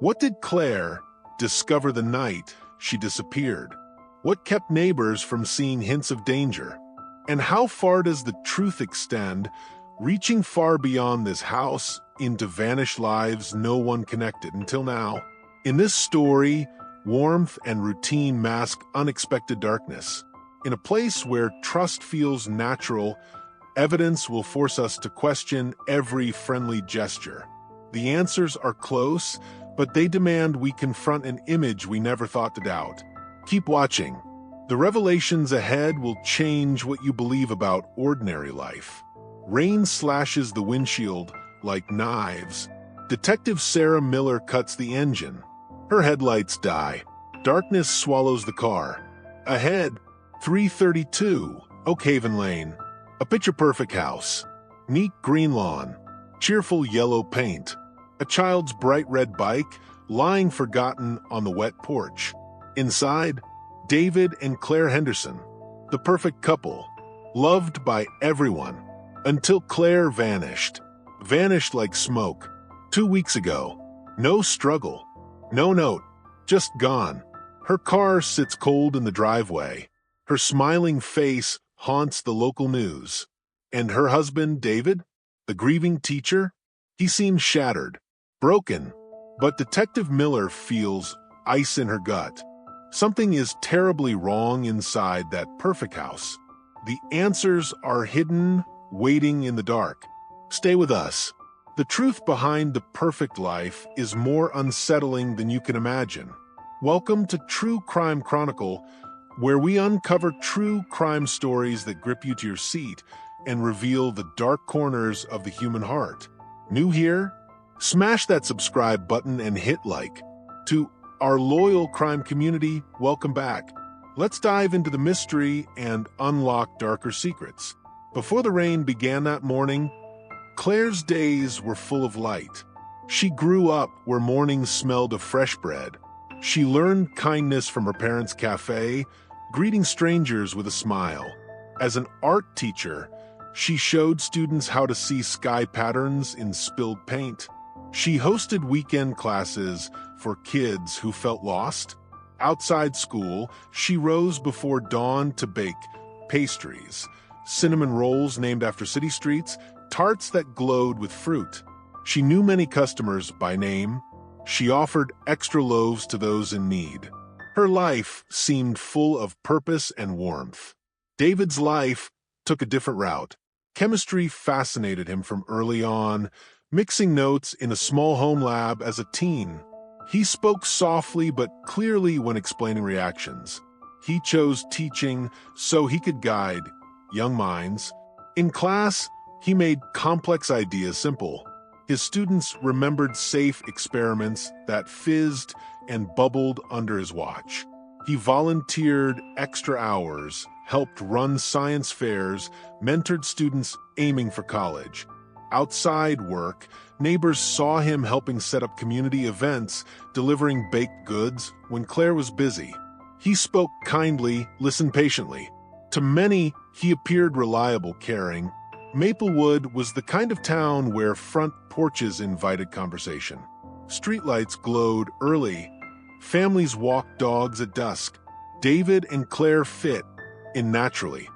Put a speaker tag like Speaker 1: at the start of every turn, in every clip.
Speaker 1: What did Claire discover the night she disappeared? What kept neighbors from seeing hints of danger? And how far does the truth extend, reaching far beyond this house into vanished lives no one connected until now? In this story, warmth and routine mask unexpected darkness. In a place where trust feels natural, evidence will force us to question every friendly gesture. The answers are close, but they demand we confront an image we never thought to doubt. Keep watching. The revelations ahead will change what you believe about ordinary life. Rain slashes the windshield like knives. Detective Sarah Miller cuts the engine. Her headlights die. Darkness swallows the car. Ahead, 332, Oakhaven Lane. A picture-perfect house. Neat green lawn. Cheerful yellow paint. A child's bright red bike lying forgotten on the wet porch. Inside, David and Claire Henderson, the perfect couple, loved by everyone, until Claire vanished. Vanished like smoke. 2 weeks ago. No struggle. No note. Just gone. Her car sits cold in the driveway. Her smiling face haunts the local news. And her husband, David, the grieving teacher, he seems shattered, broken, but Detective Miller feels ice in her gut. Something is terribly wrong inside that perfect house. The answers are hidden, waiting in the dark. Stay with us. The truth behind the perfect life is more unsettling than you can imagine. Welcome to True Crime Chronicle, where we uncover true crime stories that grip you to your seat and reveal the dark corners of the human heart. New here? Smash that subscribe button and hit like. To our loyal crime community, welcome back. Let's dive into the mystery and unlock darker secrets. Before the rain began that morning, Claire's days were full of light. She grew up where mornings smelled of fresh bread. She learned kindness from her parents' cafe, greeting strangers with a smile. As an art teacher, she showed students how to see sky patterns in spilled paint. She hosted weekend classes for kids who felt lost. Outside school, she rose before dawn to bake pastries, cinnamon rolls named after city streets, tarts that glowed with fruit. She knew many customers by name. She offered extra loaves to those in need. Her life seemed full of purpose and warmth. David's life took a different route. Chemistry fascinated him from early on, mixing notes in a small home lab as a teen. He spoke softly but clearly when explaining reactions. He chose teaching so he could guide young minds. In class, he made complex ideas simple. His students remembered safe experiments that fizzed and bubbled under his watch. He volunteered extra hours, helped run science fairs, mentored students aiming for college. Outside work, neighbors saw him helping set up community events, delivering baked goods when Claire was busy. He spoke kindly, listened patiently. To many, he appeared reliable, caring. Maplewood was the kind of town where front porches invited conversation. Streetlights glowed early. Families walked dogs at dusk. David and Claire fit in naturally.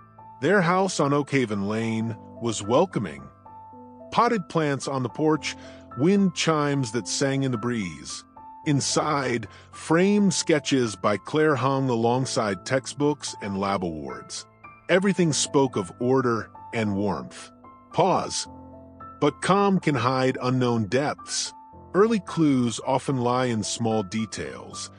Speaker 1: Their house on Oakhaven Lane was welcoming. Potted plants on the porch, wind chimes that sang in the breeze. Inside, framed sketches by Claire hung alongside textbooks and lab awards. Everything spoke of order and warmth. Pause. But calm can hide unknown depths. Early clues often lie in small details.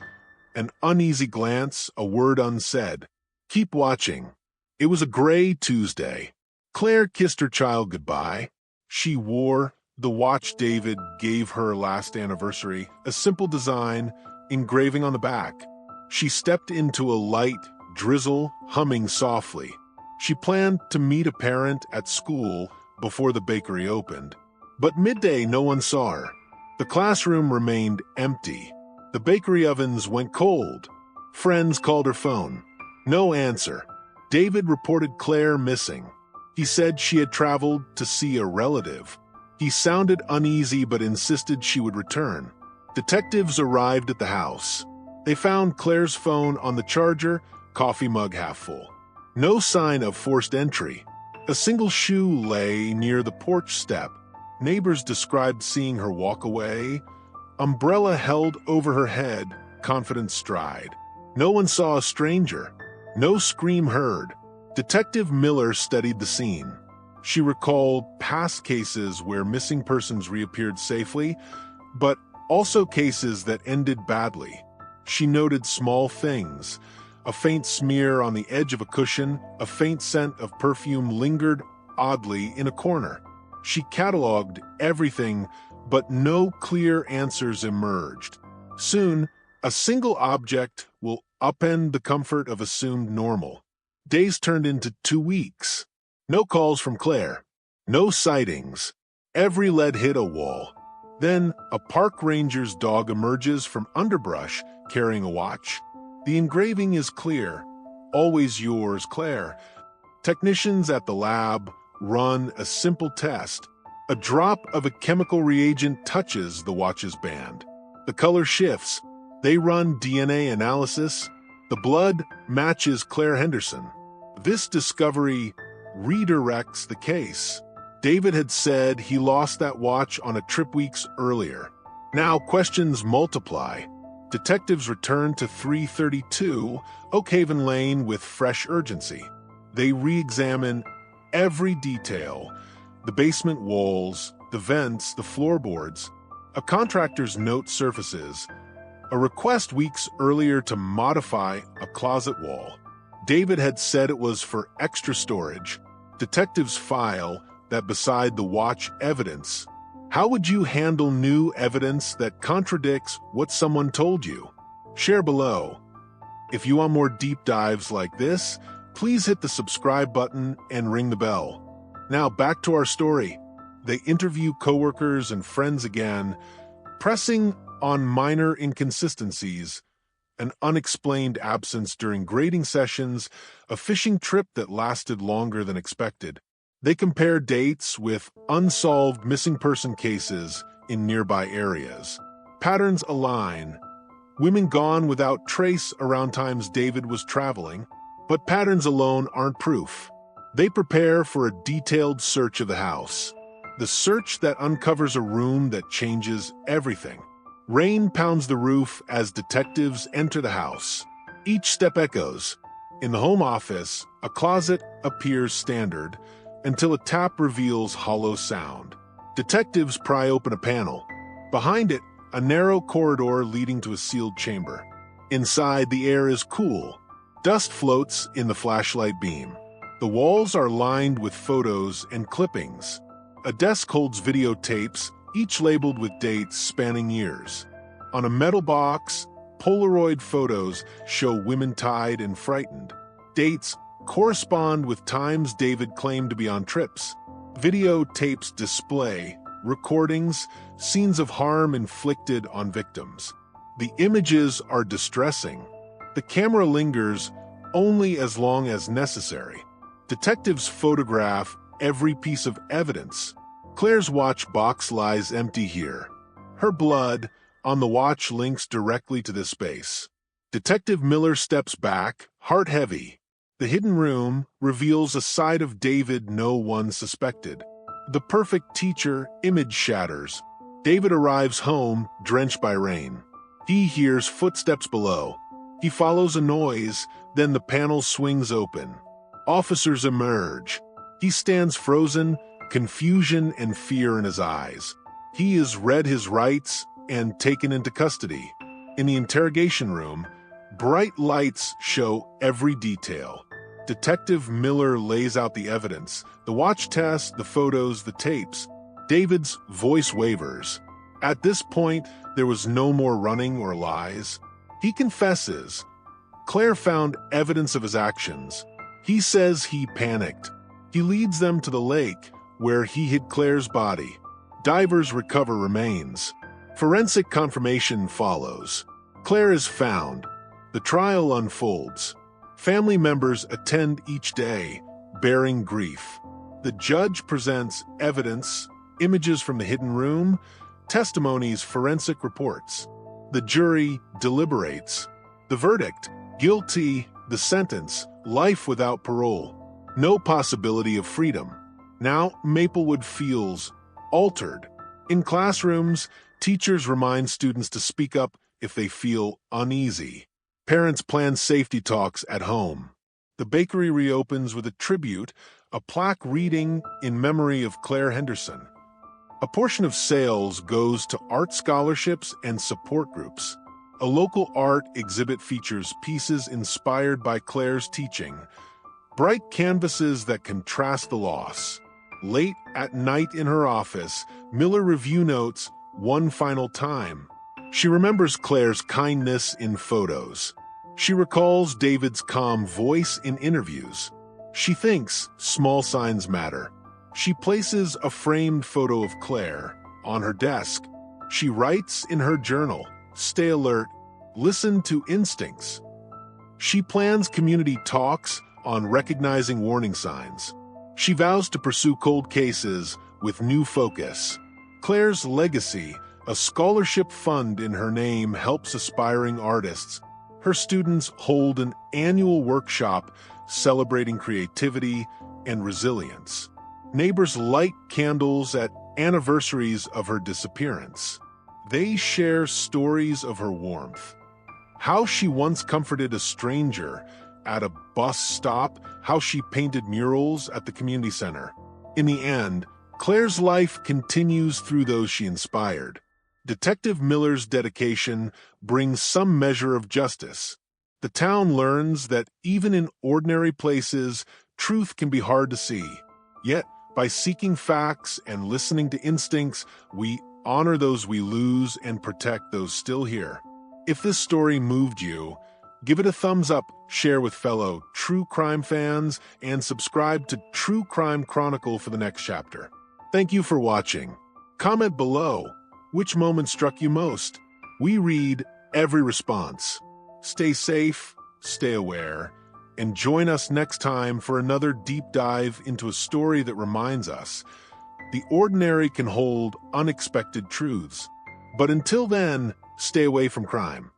Speaker 1: An uneasy glance, a word unsaid. Keep watching. It was a gray Tuesday. Claire kissed her child goodbye. She wore the watch David gave her last anniversary, a simple design, engraving on the back. She stepped into a light drizzle, humming softly. She planned to meet a parent at school before the bakery opened. But midday, no one saw her. The classroom remained empty. The bakery ovens went cold. Friends called her phone. No answer. David reported Claire missing. He said she had traveled to see a relative. He sounded uneasy but insisted she would return. Detectives arrived at the house. They found Claire's phone on the charger, coffee mug half full. No sign of forced entry. A single shoe lay near the porch step. Neighbors described seeing her walk away. Umbrella held over her head, confident stride. No one saw a stranger. No scream heard. Detective Miller studied the scene. She recalled past cases where missing persons reappeared safely, but also cases that ended badly. She noted small things. A faint smear on the edge of a cushion, a faint scent of perfume lingered oddly in a corner. She cataloged everything, but no clear answers emerged. Soon, a single object will upend the comfort of assumed normal. Days turned into 2 weeks. No calls from Claire. No sightings. Every lead hit a wall. Then, a park ranger's dog emerges from underbrush carrying a watch. The engraving is clear. Always yours, Claire. Technicians at the lab run a simple test. A drop of a chemical reagent touches the watch's band. The color shifts. They run DNA analysis. The blood matches Claire Henderson. This discovery redirects the case. David had said he lost that watch on a trip weeks earlier. Now questions multiply. Detectives return to 332 Oakhaven Lane with fresh urgency. They re-examine every detail: the basement walls, the vents, the floorboards. A contractor's note surfaces, a request weeks earlier to modify a closet wall. David had said it was for extra storage. Detectives file that beside the watch evidence. How would you handle new evidence that contradicts what someone told you? Share below. If you want more deep dives like this, please hit the subscribe button and ring the bell. Now back to our story. They interview coworkers and friends again, pressing on minor inconsistencies: an unexplained absence during grading sessions, a fishing trip that lasted longer than expected. They compare dates with unsolved missing person cases in nearby areas. Patterns align. Women gone without trace around times David was traveling, but patterns alone aren't proof. They prepare for a detailed search of the house. The search that uncovers a room that changes everything. Rain pounds the roof as detectives enter the house. Each step echoes. In the home office, a closet appears standard until a tap reveals hollow sound. Detectives pry open a panel. Behind it, a narrow corridor leading to a sealed chamber. Inside, the air is cool. Dust floats in the flashlight beam. The walls are lined with photos and clippings. A desk holds videotapes, each labeled with dates spanning years. On a metal box, Polaroid photos show women tied and frightened. Dates correspond with times David claimed to be on trips. Videotapes display recordings, scenes of harm inflicted on victims. The images are distressing. The camera lingers only as long as necessary. Detectives photograph every piece of evidence. Claire's watch box lies empty here. Her blood on the watch links directly to this space. Detective Miller steps back, heart heavy. The hidden room reveals a side of David no one suspected. The perfect teacher image shatters. David arrives home, drenched by rain. He hears footsteps below. He follows a noise, then the panel swings open. Officers emerge. He stands frozen, confusion and fear in his eyes. He has read his rights and taken into custody. In the interrogation room, bright lights show every detail. Detective Miller lays out the evidence, the watch test, the photos, the tapes. David's voice wavers. At this point, there was no more running or lies. He confesses. Claire found evidence of his actions. He says he panicked. He leads them to the lake, where he hid Claire's body. Divers recover remains. Forensic confirmation follows. Claire is found. The trial unfolds. Family members attend each day, bearing grief. The judge presents evidence, images from the hidden room, testimonies, forensic reports. The jury deliberates. The verdict, guilty. The sentence, life without parole. No possibility of freedom. Now, Maplewood feels altered. In classrooms, teachers remind students to speak up if they feel uneasy. Parents plan safety talks at home. The bakery reopens with a tribute, a plaque reading in memory of Claire Henderson. A portion of sales goes to art scholarships and support groups. A local art exhibit features pieces inspired by Claire's teaching, bright canvases that contrast the loss. Late at night in her office, Miller review notes one final time. She remembers Claire's kindness in photos. She recalls David's calm voice in interviews. She thinks small signs matter. She places a framed photo of Claire on her desk. She writes in her journal, "Stay alert, listen to instincts." She plans community talks on recognizing warning signs. She vows to pursue cold cases with new focus. Claire's legacy, a scholarship fund in her name, helps aspiring artists. Her students hold an annual workshop celebrating creativity and resilience. Neighbors light candles at anniversaries of her disappearance. They share stories of her warmth. How she once comforted a stranger at a bus stop, how she painted murals at the community center. In the end, Claire's life continues through those she inspired. Detective Miller's dedication brings some measure of justice. The town learns that even in ordinary places, truth can be hard to see. Yet, by seeking facts and listening to instincts, we honor those we lose and protect those still here. If this story moved you, give it a thumbs up, share with fellow true crime fans, and subscribe to True Crime Chronicle for the next chapter. Thank you for watching. Comment below which moment struck you most. We read every response. Stay safe, stay aware, and join us next time for another deep dive into a story that reminds us the ordinary can hold unexpected truths. But until then, stay away from crime.